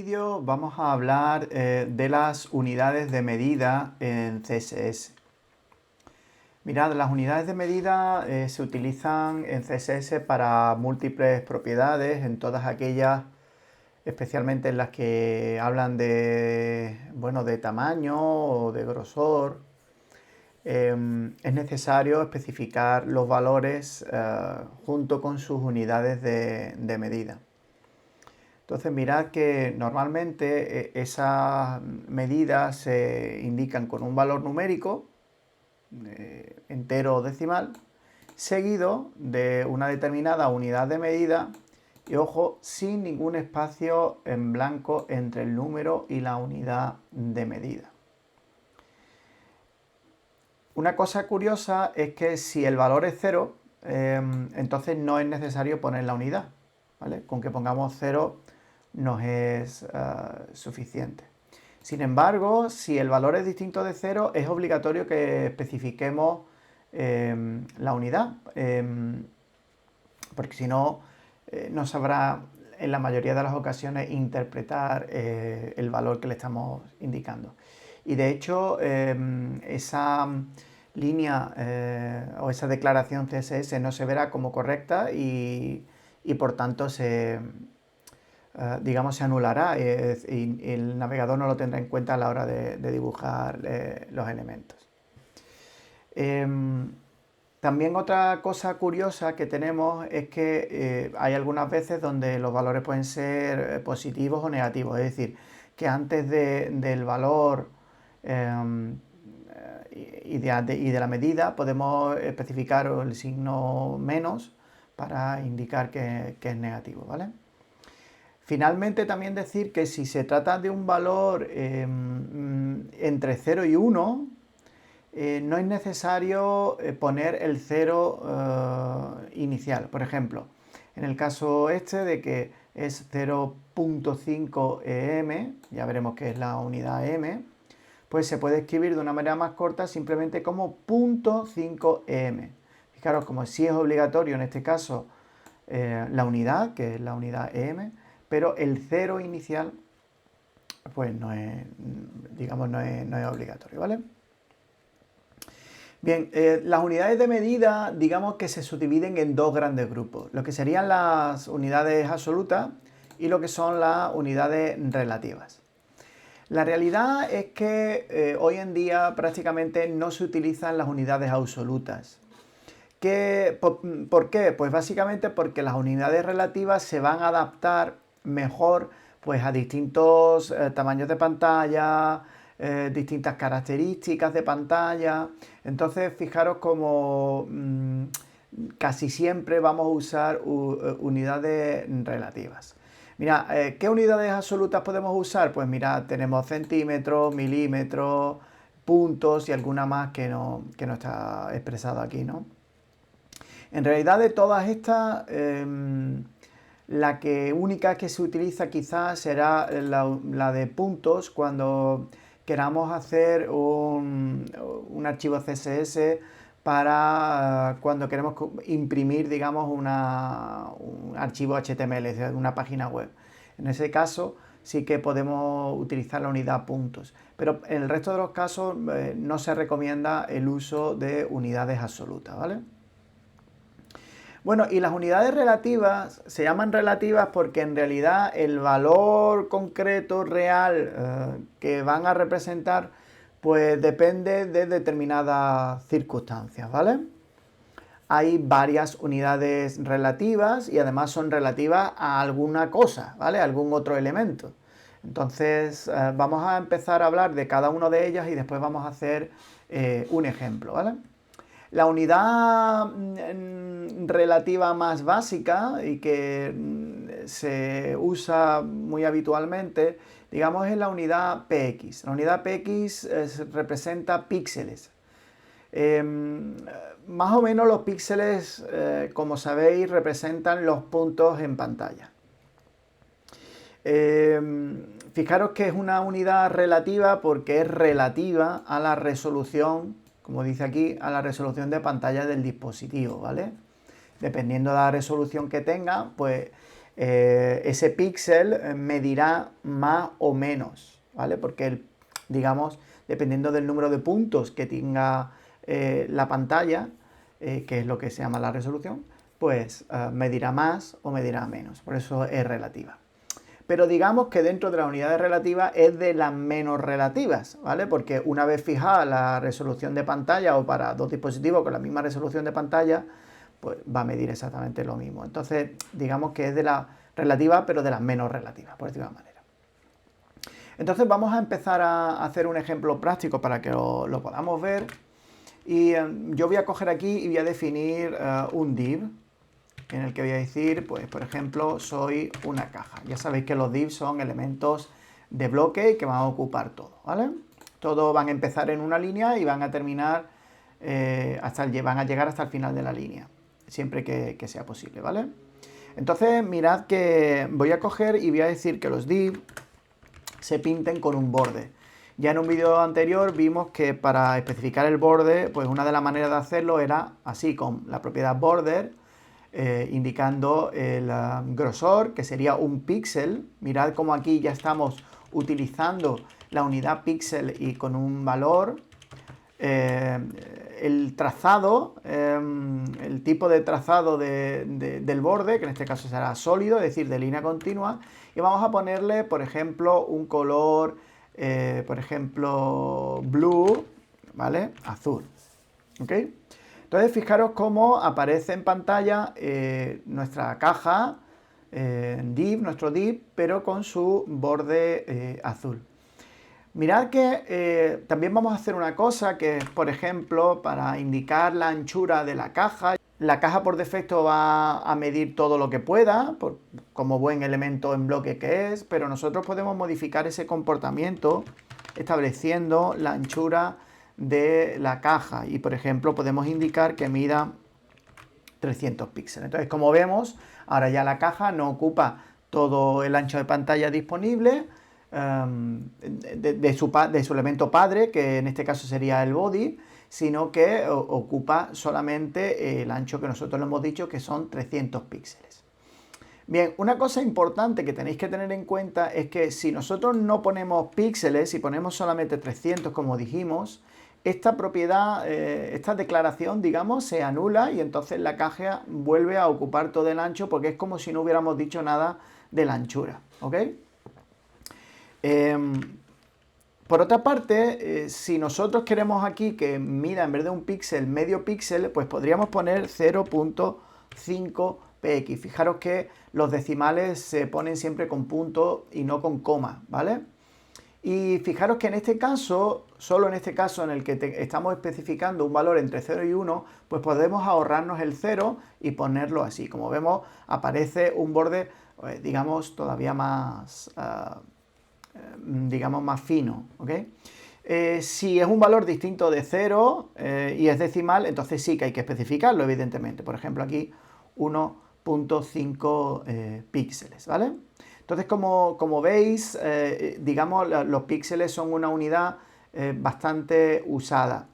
vídeo vamos a hablar de las unidades de medida en CSS. Mirad, las unidades de medida se utilizan en CSS para múltiples propiedades, en todas aquellas, especialmente en las que hablan de, bueno, de tamaño o de grosor. Es necesario especificar los valores junto con sus unidades de medida. Entonces mirad que normalmente esas medidas se indican con un valor numérico, entero o decimal, seguido de una determinada unidad de medida y, ojo, sin ningún espacio en blanco entre el número y la unidad de medida. Una cosa curiosa es que si el valor es 0, entonces no es necesario poner la unidad, ¿vale? Con que pongamos 0 nos es suficiente. Sin embargo, si el valor es distinto de 0, es obligatorio que especifiquemos la unidad, porque si no, no sabrá en la mayoría de las ocasiones interpretar el valor que le estamos indicando. Y de hecho, esa línea o esa declaración CSS no se verá como correcta y por tanto se anulará y el navegador no lo tendrá en cuenta a la hora de dibujar los elementos. También otra cosa curiosa que tenemos es que hay algunas veces donde los valores pueden ser positivos o negativos, es decir, que antes del valor y de la medida podemos especificar el signo menos para indicar que es negativo, ¿vale? Finalmente, también decir que si se trata de un valor entre 0 y 1, no es necesario poner el 0 inicial. Por ejemplo, en el caso este de que es 0.5 em, ya veremos que es la unidad em, pues se puede escribir de una manera más corta simplemente como 0.5 em. Fijaros, como si es obligatorio en este caso la unidad, que es la unidad em, pero el 0 inicial pues no es, digamos, no es obligatorio, ¿vale? Bien, las unidades de medida, digamos que se subdividen en dos grandes grupos, lo que serían las unidades absolutas y lo que son las unidades relativas. La realidad es que hoy en día prácticamente no se utilizan las unidades absolutas. ¿Por qué? Pues básicamente porque las unidades relativas se van a adaptar mejor pues a distintos tamaños de pantalla, distintas características de pantalla. Entonces, fijaros como casi siempre vamos a usar unidades relativas. Mira, ¿qué unidades absolutas podemos usar? Pues mira, tenemos centímetros, milímetros, puntos y alguna más que no está expresada aquí, ¿no? En realidad, de todas estas, la única que se utiliza quizás será la de puntos cuando queramos hacer un archivo CSS para cuando queremos imprimir, digamos, un archivo HTML, es decir, una página web. En ese caso sí que podemos utilizar la unidad puntos, pero en el resto de los casos no se recomienda el uso de unidades absolutas, ¿vale? Bueno, y las unidades relativas se llaman relativas porque en realidad el valor concreto, real, que van a representar, pues depende de determinadas circunstancias, ¿vale? Hay varias unidades relativas y además son relativas a alguna cosa, ¿vale? A algún otro elemento. Entonces, vamos a empezar a hablar de cada una de ellas y después vamos a hacer un ejemplo, ¿vale? La unidad relativa más básica y que se usa muy habitualmente, digamos, es la unidad px. La unidad px representa píxeles. Más o menos los píxeles, como sabéis, representan los puntos en pantalla. Fijaros que es una unidad relativa porque es relativa a la resolución, como dice aquí, a la resolución de pantalla del dispositivo, ¿vale? Dependiendo de la resolución que tenga, pues ese píxel medirá más o menos, ¿vale? Porque, digamos, dependiendo del número de puntos que tenga la pantalla, que es lo que se llama la resolución, pues medirá más o medirá menos. Por eso es relativa. Pero digamos que dentro de las unidades relativas es de las menos relativas, ¿vale? Porque una vez fijada la resolución de pantalla o para dos dispositivos con la misma resolución de pantalla, pues va a medir exactamente lo mismo. Entonces, digamos que es de la relativa, pero de las menos relativas, por decirlo de alguna manera. Entonces vamos a empezar a hacer un ejemplo práctico para que lo podamos ver. Y yo voy a coger aquí y voy a definir un div, en el que voy a decir, pues por ejemplo, soy una caja. Ya sabéis que los divs son elementos de bloque que van a ocupar todo, ¿vale? Todos van a empezar en una línea y van a terminar, van a llegar hasta el final de la línea, siempre que sea posible, ¿vale? Entonces mirad que voy a coger y voy a decir que los divs se pinten con un borde. Ya en un vídeo anterior vimos que para especificar el borde, pues una de las maneras de hacerlo era así, con la propiedad border, indicando el grosor, que sería un píxel. Mirad cómo aquí ya estamos utilizando la unidad píxel y con un valor. El trazado, el tipo de trazado del borde, que en este caso será sólido, es decir, de línea continua, y vamos a ponerle, por ejemplo, un color, por ejemplo, blue, ¿vale? Azul, ¿ok? Entonces, fijaros cómo aparece en pantalla nuestra caja, div, nuestro div, pero con su borde azul. Mirad que también vamos a hacer una cosa que, por ejemplo, para indicar la anchura de la caja por defecto va a medir todo lo que pueda, como buen elemento en bloque que es, pero nosotros podemos modificar ese comportamiento estableciendo la anchura de la caja y, por ejemplo, podemos indicar que mida 300 píxeles. Entonces, como vemos, ahora ya la caja no ocupa todo el ancho de pantalla disponible de su elemento padre, que en este caso sería el body, sino que ocupa solamente el ancho que nosotros le hemos dicho, que son 300 píxeles. Bien, una cosa importante que tenéis que tener en cuenta es que si nosotros no ponemos píxeles y ponemos solamente 300 como dijimos, esta propiedad, esta declaración, digamos, se anula y entonces la caja vuelve a ocupar todo el ancho porque es como si no hubiéramos dicho nada de la anchura, ¿ok? Por otra parte, si nosotros queremos aquí que mida en vez de un píxel medio píxel, pues podríamos poner 0.5 px. Fijaros que los decimales se ponen siempre con punto y no con coma, ¿vale? Y fijaros que en este caso, solo en este caso en el que estamos especificando un valor entre 0 y 1, pues podemos ahorrarnos el 0 y ponerlo así. Como vemos, aparece un borde, digamos, todavía más, digamos, más fino, ¿ok? Si es un valor distinto de 0 y es decimal, entonces sí que hay que especificarlo, evidentemente. Por ejemplo, aquí 1.5 píxeles, ¿vale? Entonces, como veis, digamos, los píxeles son una unidad bastante usada.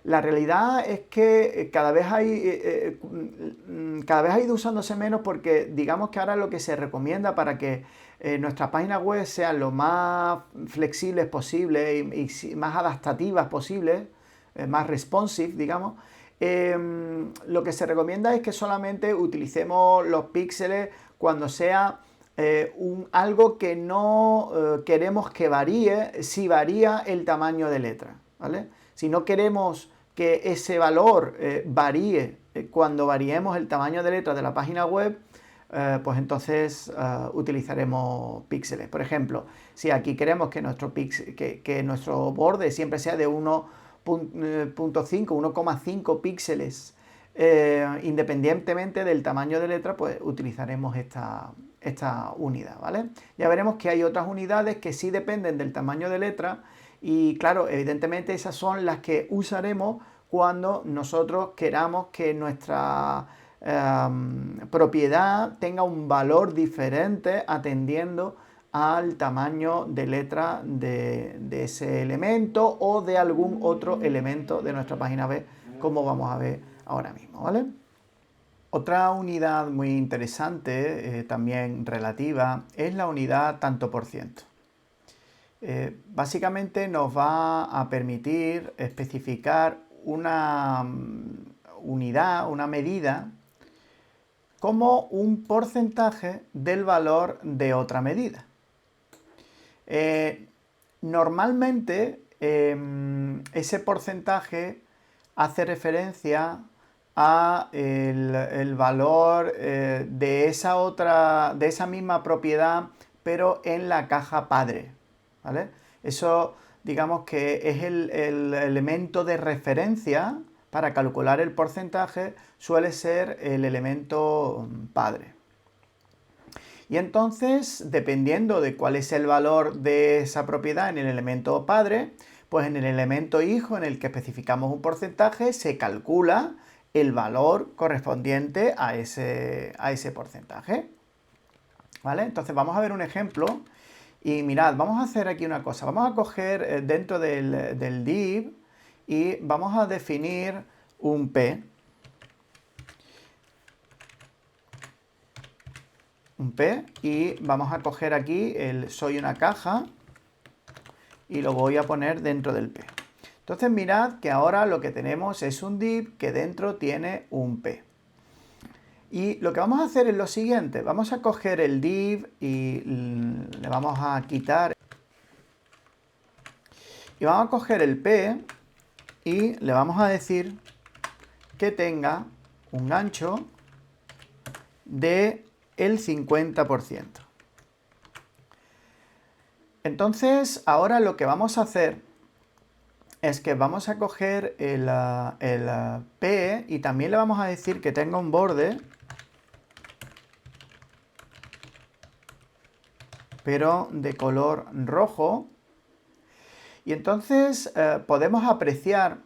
La realidad es que cada vez ha ido usándose menos porque digamos que ahora lo que se recomienda para que nuestras páginas web sean lo más flexibles posible y más adaptativas posibles, más responsive, digamos, lo que se recomienda es que solamente utilicemos los píxeles cuando sea algo que no queremos que varíe si varía el tamaño de letra, ¿vale? Si no queremos que ese valor varíe cuando variemos el tamaño de letra de la página web, pues entonces utilizaremos píxeles. Por ejemplo, si aquí queremos que nuestro borde siempre sea de 1.5 píxeles, independientemente del tamaño de letra, pues utilizaremos esta unidad, ¿vale? Ya veremos que hay otras unidades que sí dependen del tamaño de letra y claro, evidentemente esas son las que usaremos cuando nosotros queramos que nuestra propiedad tenga un valor diferente atendiendo al tamaño de letra de ese elemento o de algún otro elemento de nuestra página web, como vamos a ver ahora mismo, ¿vale? Otra unidad muy interesante, también relativa, es la unidad tanto por ciento. Básicamente nos va a permitir especificar una unidad, una medida, como un porcentaje del valor de otra medida. Normalmente ese porcentaje hace referencia a el valor de esa misma propiedad, pero en la caja padre, ¿vale? Eso, digamos que es el elemento de referencia para calcular el porcentaje, suele ser el elemento padre. Y entonces, dependiendo de cuál es el valor de esa propiedad en el elemento padre, pues en el elemento hijo en el que especificamos un porcentaje, se calcula el valor correspondiente a ese porcentaje. ¿Vale? Entonces vamos a ver un ejemplo y mirad, vamos a hacer aquí una cosa. Vamos a coger dentro del div y vamos a definir un P. Un P y vamos a coger aquí el soy una caja y lo voy a poner dentro del P. Entonces mirad que ahora lo que tenemos es un div que dentro tiene un P. Y lo que vamos a hacer es lo siguiente, vamos a coger el div y le vamos a quitar y vamos a coger el P y le vamos a decir que tenga un ancho de el 50%. Entonces, ahora lo que vamos a hacer es que vamos a coger el P y también le vamos a decir que tenga un borde, pero de color rojo. Y entonces podemos apreciar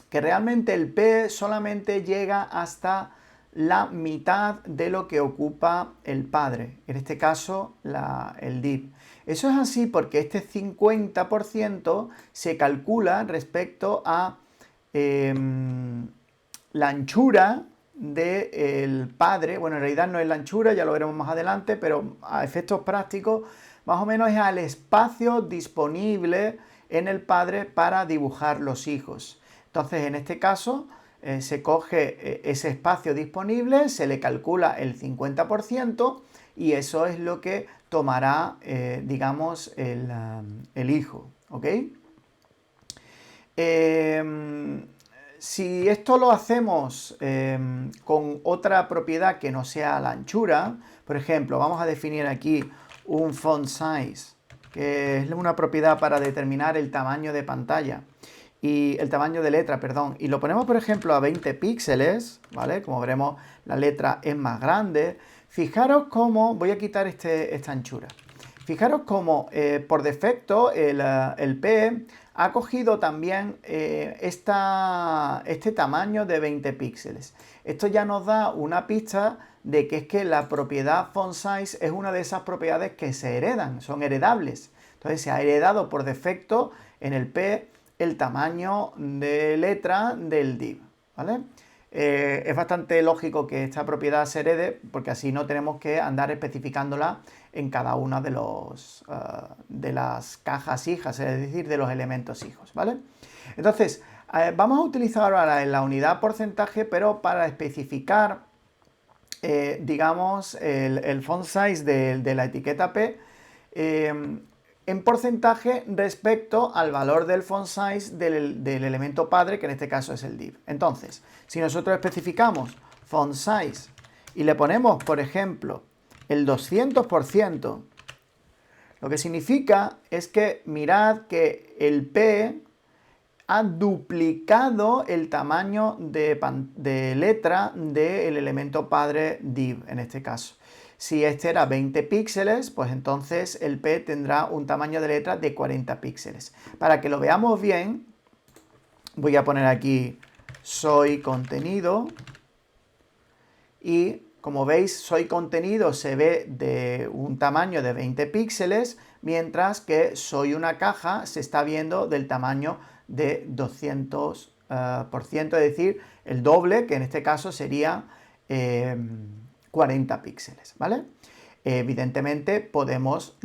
que realmente el P solamente llega hasta la mitad de lo que ocupa el padre, en este caso el div. Eso es así porque este 50% se calcula respecto a la anchura del padre. Bueno, en realidad no es la anchura, ya lo veremos más adelante, pero a efectos prácticos, más o menos es al espacio disponible en el padre para dibujar los hijos. Entonces, en este caso, se coge ese espacio disponible, se le calcula el 50% y eso es lo que tomará, digamos, el hijo, ¿ok? Si esto lo hacemos con otra propiedad que no sea la anchura, por ejemplo, vamos a definir aquí un font size, que es una propiedad para determinar el tamaño de pantalla y el tamaño de letra, perdón, y lo ponemos por ejemplo a 20 píxeles, ¿vale? Como veremos, la letra es más grande. Fijaros cómo, voy a quitar esta anchura. Fijaros cómo por defecto el P ha cogido también este tamaño de 20 píxeles. Esto ya nos da una pista de que es que la propiedad font size es una de esas propiedades que se heredan, son heredables. Entonces se ha heredado por defecto en el P el tamaño de letra del div, ¿vale? Es bastante lógico que esta propiedad se herede porque así no tenemos que andar especificándola en cada una de las cajas hijas, es decir, de los elementos hijos, ¿vale? Entonces, vamos a utilizar ahora la unidad porcentaje, pero para especificar, digamos, el font size de la etiqueta P en porcentaje respecto al valor del font size del elemento padre, que en este caso es el div. Entonces, si nosotros especificamos font size y le ponemos, por ejemplo, el 200%, lo que significa es que mirad que el P ha duplicado el tamaño de letra del elemento padre div, en este caso. Si este era 20 píxeles, pues entonces el P tendrá un tamaño de letra de 40 píxeles. Para que lo veamos bien, voy a poner aquí soy contenido y como veis soy contenido se ve de un tamaño de 20 píxeles, mientras que soy una caja se está viendo del tamaño de 200%, es decir, el doble, que en este caso sería 40 píxeles, ¿vale? Evidentemente podemos,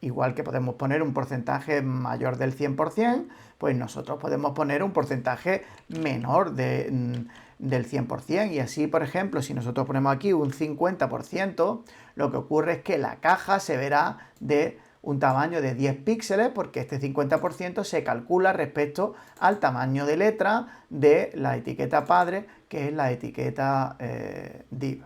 igual que podemos poner un porcentaje mayor del 100%, pues nosotros podemos poner un porcentaje menor del 100%. Y así, por ejemplo, si nosotros ponemos aquí un 50%, lo que ocurre es que la caja se verá de un tamaño de 10 píxeles, porque este 50% se calcula respecto al tamaño de letra de la etiqueta padre, que es la etiqueta div.